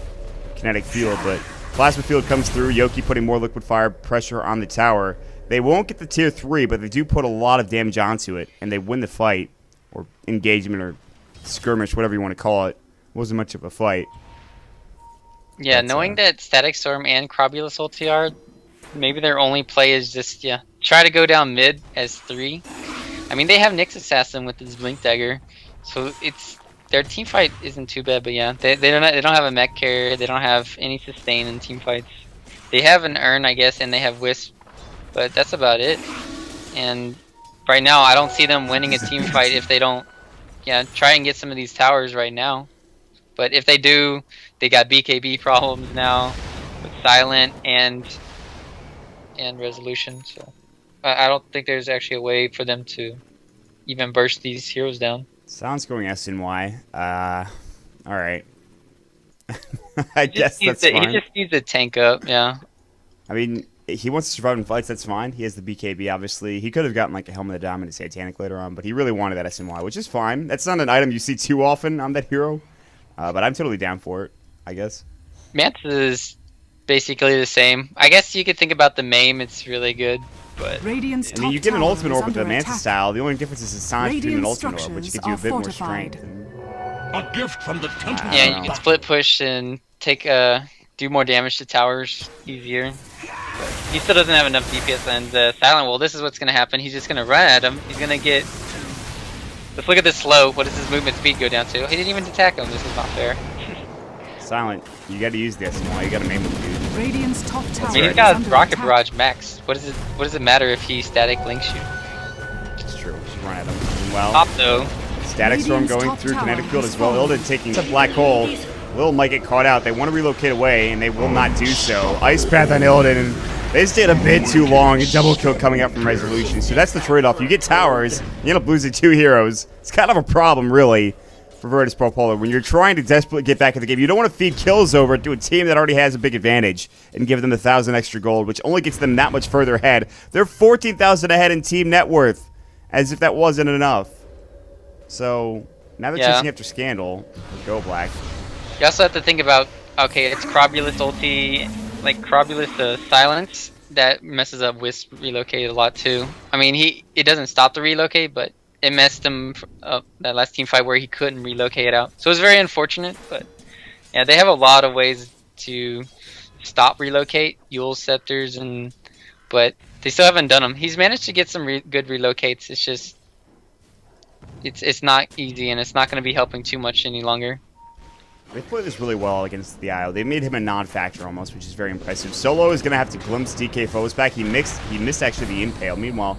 S2: Kinetic Field, but Plasma Field comes through. Yoki putting more liquid fire pressure on the tower. They won't get the tier 3, but they do put a lot of damage onto it, and they win the fight, or engagement, or skirmish, whatever you want to call it. Wasn't much of a fight.
S3: Yeah, knowing that Static Storm and Crobulus ulti are, maybe their only play is just, try to go down mid as 3. I mean, they have Nyx Assassin with his Blink Dagger, so it's their team fight isn't too bad, but yeah, they don't have a mech carrier, they don't have any sustain in team fights. They have an Urn, I guess, and they have Wisp, but that's about it. And right now, I don't see them winning a team fight if they don't, try and get some of these towers right now. But if they do, they got BKB problems now with Silent and Resolution. So I don't think there's actually a way for them to even burst these heroes down.
S2: Sounds going SNY. All right. I guess that's fine.
S3: He just needs to tank up, yeah.
S2: I mean, he wants to survive in fights, that's fine. He has the BKB, obviously. He could have gotten like a Helmet of the Diamond and Satanic later on, but he really wanted that SNY, which is fine. That's not an item you see too often on that hero. But I'm totally down for it, I guess. Mantis
S3: is basically the same. I guess you could think about the MAME, it's really good. But
S2: I mean, you get an ultimate orb with the Mantis style. The only difference is the size between an ultimate orb, which gives you a bit more strength.
S1: A gift from the temple.
S3: Yeah, you can split push and take do more damage to towers easier. But he still doesn't have enough DPS, and Silent, well, this is what's going to happen. He's just going to run at him. He's going to get... Let's look at this slow. What does his movement speed go down to? He didn't even attack him. This is not fair.
S2: Silent, you got to use the SMY. You got to maim him, dude.
S4: Radiant's top tower.
S3: I mean, he's got Rocket Barrage max. What does it matter if he static links you?
S2: It's true. Just run at him. Well,
S3: top though.
S2: Static Storm going through Kinetic Field as well. Illidan taking a Black Hole. Lil might get caught out. They want to relocate away, and they will not do so. Ice Path on Illidan, and they stayed a bit too long. A double kill coming up from Resolution. So that's the trade-off. You get towers, you end up losing 2 heroes. It's kind of a problem, really, for Virtus Pro Polar. When you're trying to desperately get back in the game, you don't want to feed kills over to a team that already has a big advantage and give them 1,000 extra gold, which only gets them that much further ahead. They're 14,000 ahead in team net worth, as if that wasn't enough. So now they're chasing after Scandal. Go Black.
S3: You also have to think about, okay, it's Crobulus ulti, like Crobulus Silence, that messes up Wisp relocate a lot too. I mean, it doesn't stop the relocate, but it messed him up that last team fight where he couldn't relocate out. So it was very unfortunate, but yeah, they have a lot of ways to stop relocate, Yule Scepters, but they still haven't done them. He's managed to get some good relocates. It's just, it's not easy, and it's not going to be helping too much any longer.
S2: They play this really well against the IO. They made him a non-factor almost, which is very impressive. Solo is going to have to glimpse DK foes back. He missed actually the Impale. Meanwhile,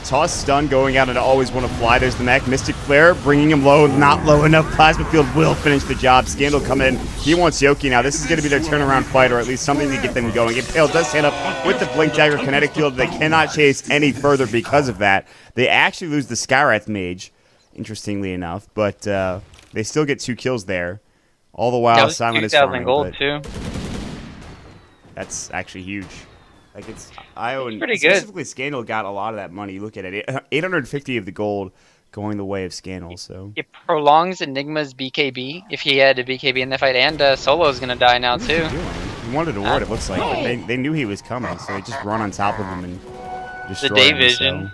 S2: Toss Stun going out and Always Want to Fly. There's the mech. Mystic Flare bringing him low. Not low enough. Plasma Field will finish the job. Scandal come in. He wants Yoki now. This is going to be their turnaround fight, or at least something to get them going. Impale does stand up with the Blink Dagger Kinetic Field. They cannot chase any further because of that. They actually lose the Skywrath Mage, interestingly enough, but they still get 2 kills there. All the while, Silent is farming.
S3: Gold too.
S2: That's actually huge. Like it's IO and
S3: pretty
S2: specifically good. Scandal got a lot of that money. You look at it, 850 of the gold going the way of Scandal. So
S3: it prolongs Enigma's BKB if he had a BKB in the fight, and Solo's gonna die now too.
S2: He wanted to ward. It looks like they knew he was coming, so they just run on top of him and destroy
S3: the day
S2: him,
S3: vision.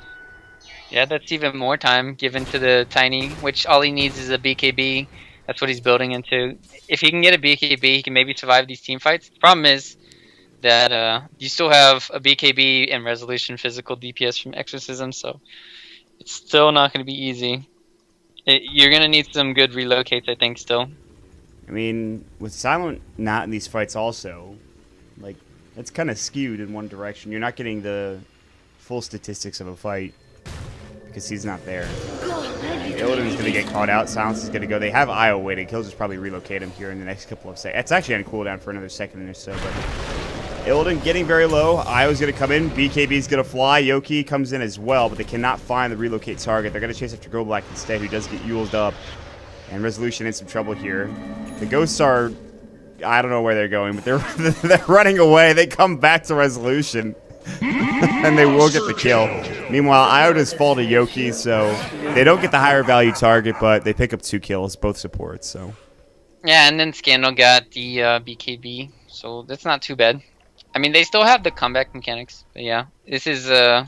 S3: So. Yeah, that's even more time given to the Tiny, which all he needs is a BKB. That's what he's building into. If he can get a BKB, he can maybe survive these team fights. The problem is that you still have a BKB and resolution physical DPS from Exorcism, so it's still not going to be easy. You're going to need some good relocates, I think, still.
S2: I mean, with Silent not in these fights also, like, it's kind of skewed in one direction. You're not getting the full statistics of a fight because he's not there. Illidan's going to get caught out. Silence is going to go. They have Io waiting. He'll just probably relocate him here in the next couple of seconds. It's actually on cooldown for another second or so, but Illidan getting very low. Io's going to come in. BKB's going to fly. Yoki comes in as well, but they cannot find the relocate target. They're going to chase after Goblack instead, who does get Yuled up. And Resolution in some trouble here. The Ghosts are... I don't know where they're going, but they're running away. They come back to Resolution. And they will get the kill. Meanwhile, Io does fall to Yoki, so they don't get the higher value target, but they pick up 2 kills, both supports, so...
S3: Yeah, and then Scandal got the BKB, so that's not too bad. I mean, they still have the comeback mechanics, but yeah. This is, they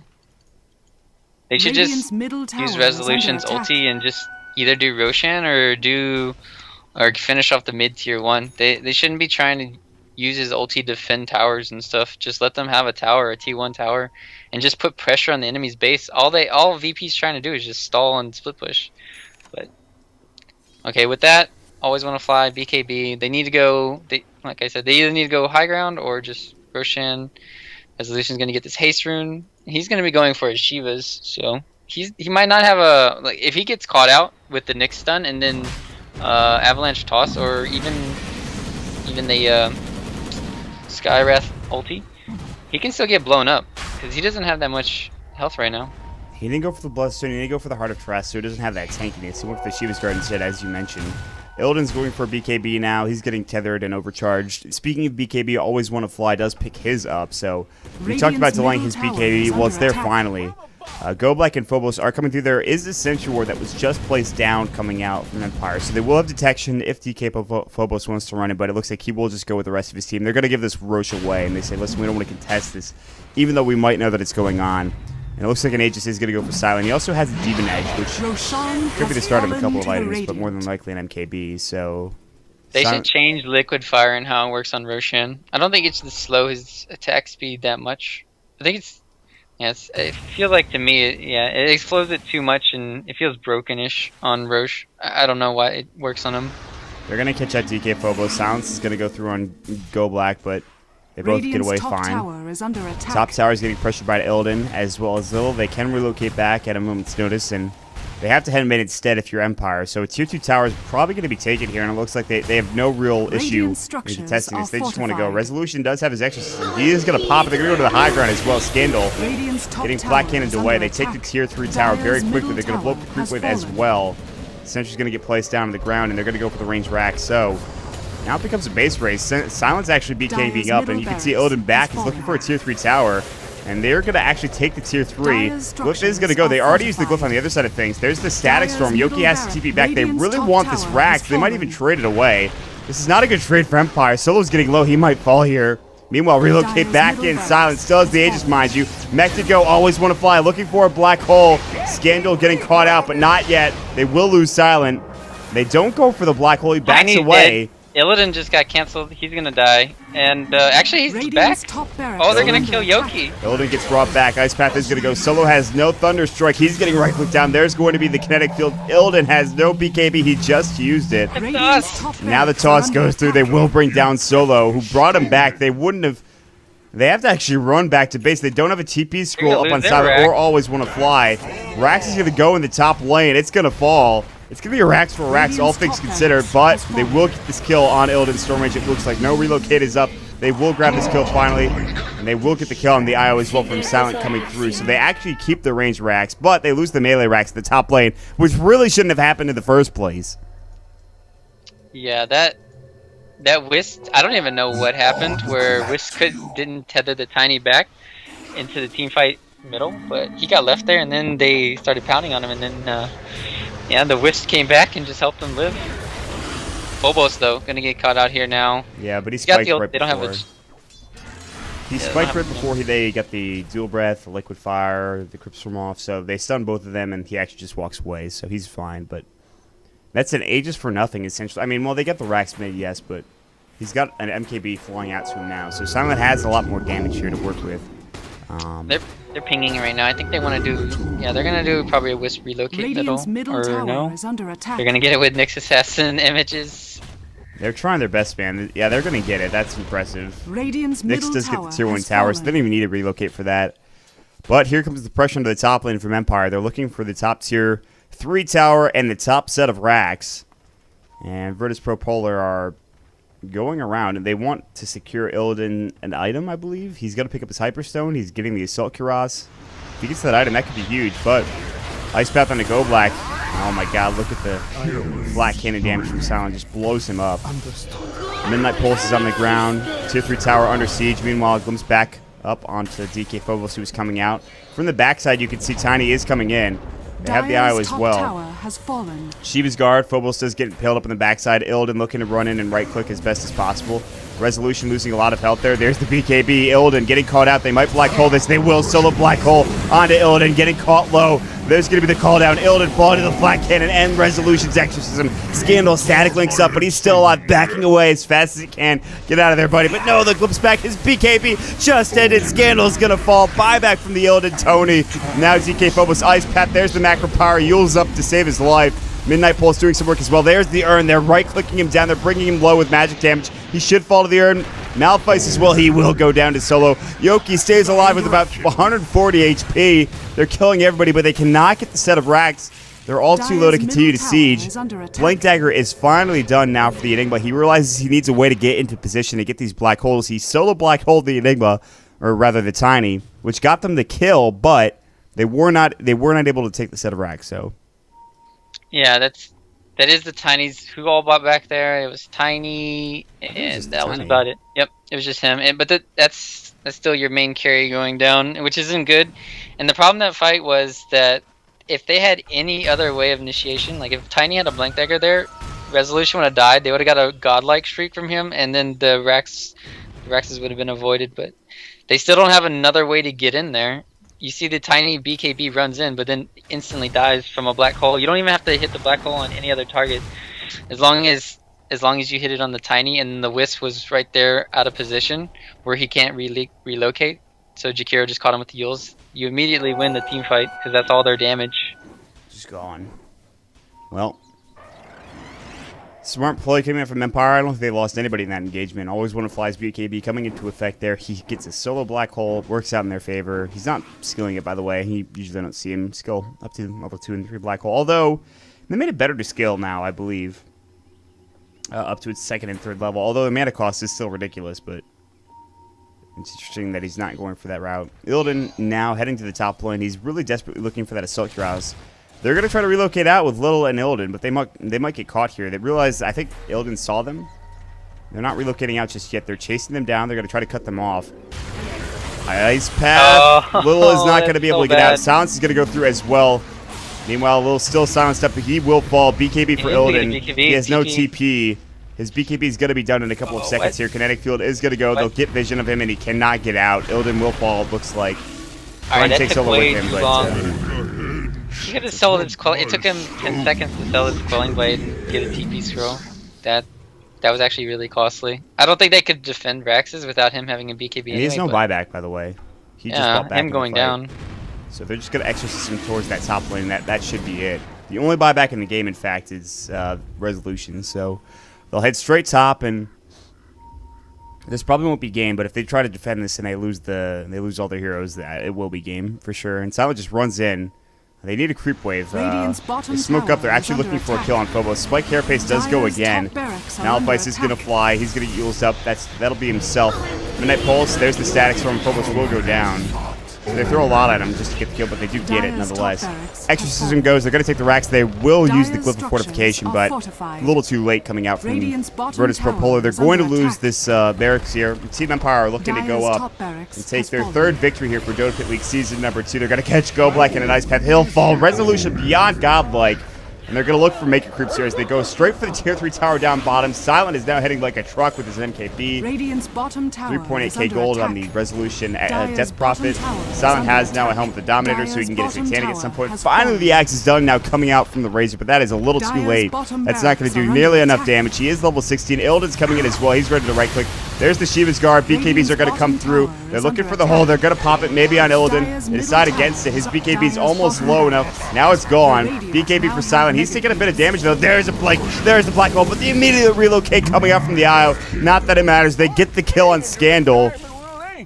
S3: should just use Resolution's ulti and just either do Roshan or finish off the mid-tier 1. They shouldn't be trying to use his ulti to defend towers and stuff. Just let them have a tower, a T1 tower, and just put pressure on the enemy's base. All VP's trying to do is just stall and split push. But, okay, with that, always want to fly, BKB. They need to go, like I said, they either need to go high ground or just Roshan. Resolution's going to get this haste rune. He's going to be going for his Shivas, so he might not have a, like, if he gets caught out with the Nyx stun and then Avalanche toss, or even the Skywrath ulti, he can still get blown up because he doesn't have that much health right now.
S2: He didn't go for the Bloodstone, he didn't go for the Heart of Trust, so he doesn't have that tankiness. He went for the Shiva's Guard instead, as you mentioned. Illidan's going for a BKB now. He's getting tethered and overcharged. Speaking of BKB, Always Want to Fly does pick his up, so we talked about delaying his BKB. Well, it's there finally. Goblack and Phobos are coming through. There is a Sentry Ward that was just placed down coming out from Empire, so they will have detection if DK Phobos wants to run it, but it looks like he will just go with the rest of his team. They're going to give this Roche away, and they say, listen, we don't want to contest this, even though we might know that it's going on. And it looks like an Aegis is going to go for Silent. He also has a Demon Edge, which could be the start of a couple of items, but more than likely an MKB, so...
S3: They should change Liquid Fire and how it works on Roshan. I don't think it should slow his attack speed that much. I think it's... Yes, it feels like to me, it explodes it too much and it feels broken-ish on Roche. I don't know why it works on him.
S2: They're going to catch that DK Phobos. Silence is going to go through on Goblack, but... They both get away fine. Top tower is getting pressured by Illidan, as well as Lil. They can relocate back at a moment's notice, and they have to head mid instead if you're Empire. So a tier 2 tower is probably going to be taken here, and it looks like they have no real issue in contesting this. They just want to go. Resolution does have his Exorcism. He is going to pop it. They're going to go to the high ground as well. Scandal getting Black Cannoned away. They take the tier 3 tower very quickly. They're going to blow up the creep wave as well. Sentry's going to get placed down on the ground, and they're going to go for the range rack. So... now it becomes a base race. Silence actually BKBing up, and you can see Illidan back. He's looking for a tier 3 tower, and they're going to actually take the tier 3. Glyph is going to go. They already used the Glyph on the other side of things. There's the Static Storm. Yoki has to TP back. They really want this rack. They might even trade it away. This is not a good trade for Empire. Solo's getting low. He might fall here. Meanwhile, relocate back in. Silence still has the Aegis, mind you. Mech to go. Always Want to Fly. Looking for a black hole. Scandal getting caught out, but not yet. They will lose Silent. They don't go for the black hole. He backs away.
S3: Illidan just got cancelled. He's gonna die. And actually, he's back. Oh, they're gonna kill Yoki.
S2: Illidan gets brought back. Ice Path is gonna go. Solo has no Thunder Strike. He's getting right click down. There's going to be the kinetic field. Illidan has no BKB. He just used it. Now the toss goes through. They will bring down Solo, who brought him back. They wouldn't have. They have to actually run back to base. They don't have a TP scroll up on Silent or Always Want to Fly. Rax is gonna go in the top lane. It's gonna fall. It's going to be a Rax for Rax, all things considered, but they will get this kill on Illidan Storm Rage. It looks like no relocate is up. They will grab this kill finally, and they will get the kill on the IO as well from Silent coming through. So they actually keep the range Rax, but they lose the melee Rax at the top lane, which really shouldn't have happened in the first place.
S3: Yeah, that Wisp, I don't even know what happened, where Wisp didn't tether the Tiny back into the team fight middle, but he got left there, and then they started pounding on him, and then... yeah, the Wisp came back and just helped them live. Phobos, though, gonna get caught out here now.
S2: Yeah, but he spiked right
S3: they don't
S2: before.
S3: have
S2: He spiked right before they got the Dual Breath, the Liquid Fire, the Crypt Storm off, so they stunned both of them, and he actually just walks away, so he's fine, but That's an Aegis for nothing, essentially. I mean, well, they get the Rax mid, yes, but he's got an MKB flying out to him now. So Silent has a lot more damage here to work with.
S3: They're pinging right now. I think they want to do... Yeah, they're going to do probably a Wisp relocate middle. Or no. They're going to get it with Nyx Assassin images.
S2: They're trying their best, man. Yeah, they're going to get it. That's impressive.
S4: Nyx
S2: does get the tier 1 tower, so they don't even need to relocate for that. But here comes the pressure into the top lane from Empire. They're looking for the top tier 3 tower and the top set of racks. And Virtus Pro Polar are going around, and they want to secure Illidan an item, I believe. He's going to pick up his Hyperstone. He's getting the Assault Cuirass. If he gets that item, that could be huge, but Ice Path on the Go Black. Oh my god, look at the Black Cannon damage from Silent. Just blows him up. Midnight Pulse is on the ground. Tier 3 tower under siege. Meanwhile, glimpse back up onto DK Phobos, who is coming out. From the backside, you can see Tiny is coming in. They have the IO as well. Shiva's Guard. Phobos does get impaled up on the backside. Illidan looking to run in and right-click as best as possible. Resolution losing a lot of health there. There's the BKB. Illidan getting caught out. They might Black Hole this. They will. Solo Black Hole onto Illidan, getting caught low. There's going to be the call down. Illidan falling to the Black Cannon and Resolution's Exorcism. Scandal static links up, but he's still alive, backing away as fast as he can. Get out of there, buddy. But no, the glimpse back. His BKB just ended. Scandal's going to fall. Buyback from the Illidan Tony. Now DK Phobos Ice Path. There's the macro power. Yule's up to save his life. Midnight Pulse doing some work as well. There's the urn. They're right-clicking him down. They're bringing him low with magic damage. He should fall to the urn. Malphite as well. He will go down to solo. Yoki stays alive with about 140 HP. They're killing everybody, but they cannot get the set of racks. They're all too low to continue to siege. Blank Dagger is finally done now for the Enigma. He realizes he needs a way to get into position to get these black holes. He solo black holed the Enigma, or rather the Tiny, which got them the kill, but they were not able to take the set of racks. So.
S3: Yeah, that is the Tinies who all bought back there. It was Tiny, and that was about it. Yep, it was just him. But that's still your main carry going down, which isn't good. And the problem that fight was that if they had any other way of initiation, like if Tiny had a Blank Dagger there, Resolution would have died. They would have got a godlike streak from him, and then the Rexes would have been avoided. But they still don't have another way to get in there. You see the Tiny BKB runs in, but then instantly dies from a black hole. You don't even have to hit the black hole on any other target. As long as you hit it on the Tiny, and the Wisp was right there out of position where he can't relocate. So Jakiro just caught him with the Yules. You immediately win the team fight because that's all their damage.
S2: Just gone. Well, smart play coming in from Empire. I don't think they lost anybody in that engagement. Always one of Fly's BKB coming into effect there. He gets a solo black hole, works out in their favor. He's not skilling it, by the way. He usually don't see him skill up to level 2 and 3 black hole. Although, they made it better to scale now, I believe. Up to its 2nd and 3rd level. Although the mana cost is still ridiculous, but it's interesting that he's not going for that route. Illidan now heading to the top lane. He's really desperately looking for that Assault Cuirass. They're going to try to relocate out with Little and Illidan, but they might get caught here. They realize, I think Illidan saw them. They're not relocating out just yet. They're chasing them down. They're going to try to cut them off. Ice Path. Little is not going to be able to get out. Silence is going to go through as well. Meanwhile, Little still silenced up, but he will fall. BKB for Illidan. He has no TP. His BKB is going to be done in a couple of seconds here. Kinetic Field is going to go. They'll get vision of him, and he cannot get out. Illidan will fall, it looks like.
S3: Alright, that took way too long. He could have sold its Quelling. It took him 10 seconds to sell its Quelling Blade and get a TP scroll. That was actually really costly. I don't think they could defend Raxes without him having a BKB anyway,
S2: he has no buyback, by the way. He just bought back
S3: him going down.
S2: So they're just going to exorcise him towards that top lane. That should be it. The only buyback in the game, in fact, is Resolution. So they'll head straight top, and this probably won't be game. But if they try to defend this and they lose all their heroes, it will be game for sure. And Silent just runs in. They need a creep wave. They smoke up. They're actually looking for a kill on Phobos. Spike Carapace does go again. Malphite is going to fly. He's going to get used up. That'll be himself. Midnight Pulse. There's the static storm. Phobos will go down. So they throw a lot at him just to get the kill, but they do get it nonetheless. Exorcism goes. They're going to take the racks. They will use the Glyph of Fortification, but a little too late coming out from Virtus Pro Polar. They're going to lose this barracks here. Team Empire are looking to go up and take their 3rd victory here for DotaPit League Season number 2. They're going to catch Go Black in an Ice Path. He'll fall. Resolution beyond godlike. And they're going to look for Make It Creeps here as they go straight for the tier 3 tower down bottom. Silent is now heading like a truck with his MKB.
S4: Radiant's bottom tower
S2: 3.8k gold on the Resolution Death Prophet. Silent has now a Helmet of the Dominator so he can get his Satanic at some point. Finally, the Axe is done now coming out from the Razor, but that is a little too late. That's not going to do nearly enough damage. He is level 16. Illidan's coming in as well. He's ready to right-click. There's the Shiva's Guard. BKBs are going to come through. They're looking for the hole. They're going to pop it maybe on Illidan. They decide against it. His BKB is almost low enough. Now it's gone. BKB for Silent. He's taking a bit of damage though. There's the black hole, but the immediate relocate coming out from the Isle. Not that it matters. They get the kill on Scandal.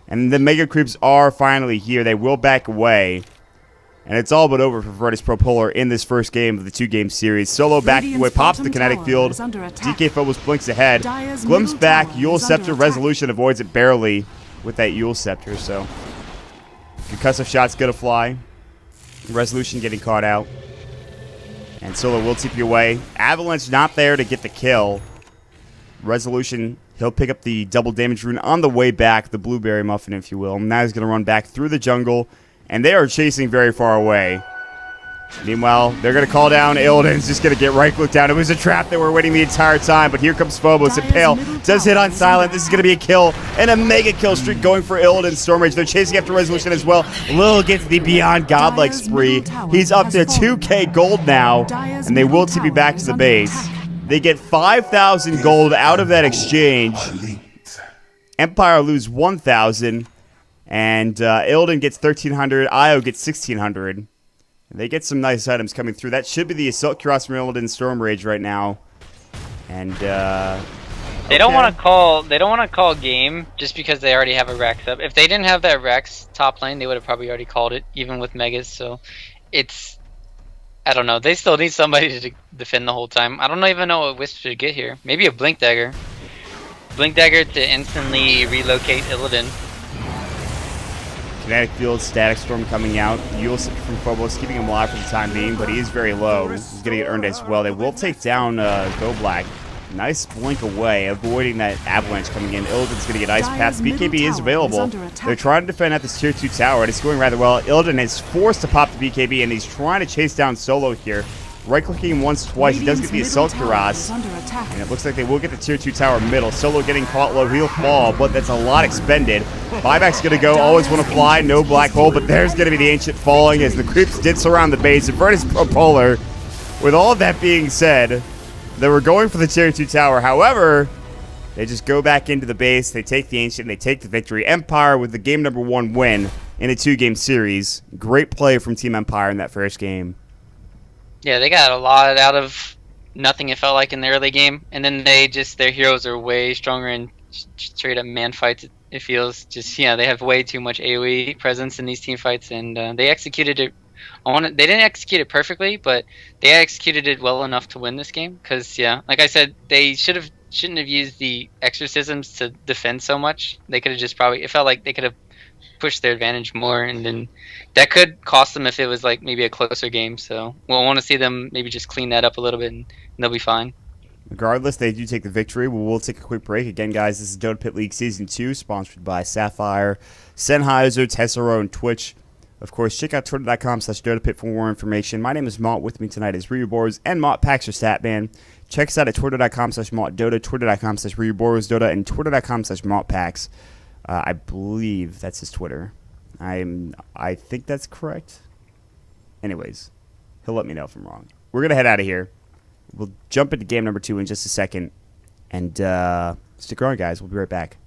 S2: And the Mega Creeps are finally here. They will back away. And it's all but over for Virtus Pro Polar in this first game of the 2-game series. Solo back away, pops the kinetic field. DK Phobos blinks ahead. Glimpse back, Eul Scepter, Resolution avoids it barely with that Eul Scepter. So, concussive shot's gonna fly. Resolution getting caught out. And Solo will TP away. Avalanche not there to get the kill. Resolution, he'll pick up the double damage rune on the way back, the Blueberry Muffin, if you will. Now he's gonna run back through the jungle. And they are chasing very far away. Meanwhile, they're going to call down. Illidan's just going to get right-clicked down. It was a trap. They were waiting the entire time, but here comes Phobos. And Pale does hit on Silent. This is going to be a kill. And a mega kill streak going for Illidan. Stormrage, they're chasing after Resolution as well. Lil gets the Beyond Godlike spree. He's up to 2k gold now, and they will TP back to the base. They get 5,000 gold out of that exchange. Empire lose 1,000. And Illidan gets 1,300. Io gets 1,600. They get some nice items coming through. That should be the Assault Cuirass from Illidan Storm Rage right now. And
S3: they don't want to call. They don't want to call game just because they already have a Rex up. If they didn't have that Rex top lane, they would have probably already called it, even with Megas. So it's, I don't know. They still need somebody to defend the whole time. I don't even know what Wisp should get here. Maybe a Blink Dagger. Blink Dagger to instantly relocate Illidan.
S2: Kinetic Field, Static Storm coming out. Eul from Phobos keeping him alive for the time being, but he is very low. He's going to get earned as well. They will take down Go Black. Nice blink away, avoiding that avalanche coming in. Illidan's going to get Ice Path. BKB is available. They're trying to defend at this tier 2 tower, and it's going rather well. Illidan is forced to pop the BKB, and he's trying to chase down Solo here. Right-clicking him once, twice. He does get the Assault Cuirass. And it looks like they will get the tier 2 tower middle. Solo getting caught low. He'll fall, but that's a lot expended. Buyback's going to go. Always want to fly. No black hole, but there's going to be the Ancient falling as the creeps did surround the base. And Virtus Pro Polar, with all of that being said, they were going for the tier 2 tower. However, they just go back into the base. They take the Ancient. And they take the victory. Empire with the game number 1 win in a 2-game series. Great play from Team Empire in that first game.
S3: Yeah, they got a lot out of nothing, it felt like, in the early game. And then their heroes are way stronger in straight up man fights, it feels. Just, yeah, they have way too much AoE presence in these team fights, and they executed it. They didn't execute it perfectly, but they executed it well enough to win this game. Because, yeah, like I said, they shouldn't have used the exorcisms to defend so much. They could have just it felt like they could have push their advantage more, and then that could cost them if it was like maybe a closer game. So we'll want to see them maybe just clean that up a little bit, and they'll be fine.
S2: Regardless, they do take the victory. We'll take a quick break. Again, guys, this is DotaPit League Season 2, sponsored by Sapphire, Sennheiser, Tessero, and Twitch. Of course, check out twitter.com/DotaPit for more information. My name is Mott. With me tonight is Ryuborz and Mott Packs or Statman. Check us out at twitter.com/MottDota, twitter.com/Ryuborz, and twitter.com/MottPacks. I believe that's his Twitter. I think that's correct. Anyways, he'll let me know if I'm wrong. We're going to head out of here. We'll jump into game number 2 in just a second. And stick around, guys. We'll be right back.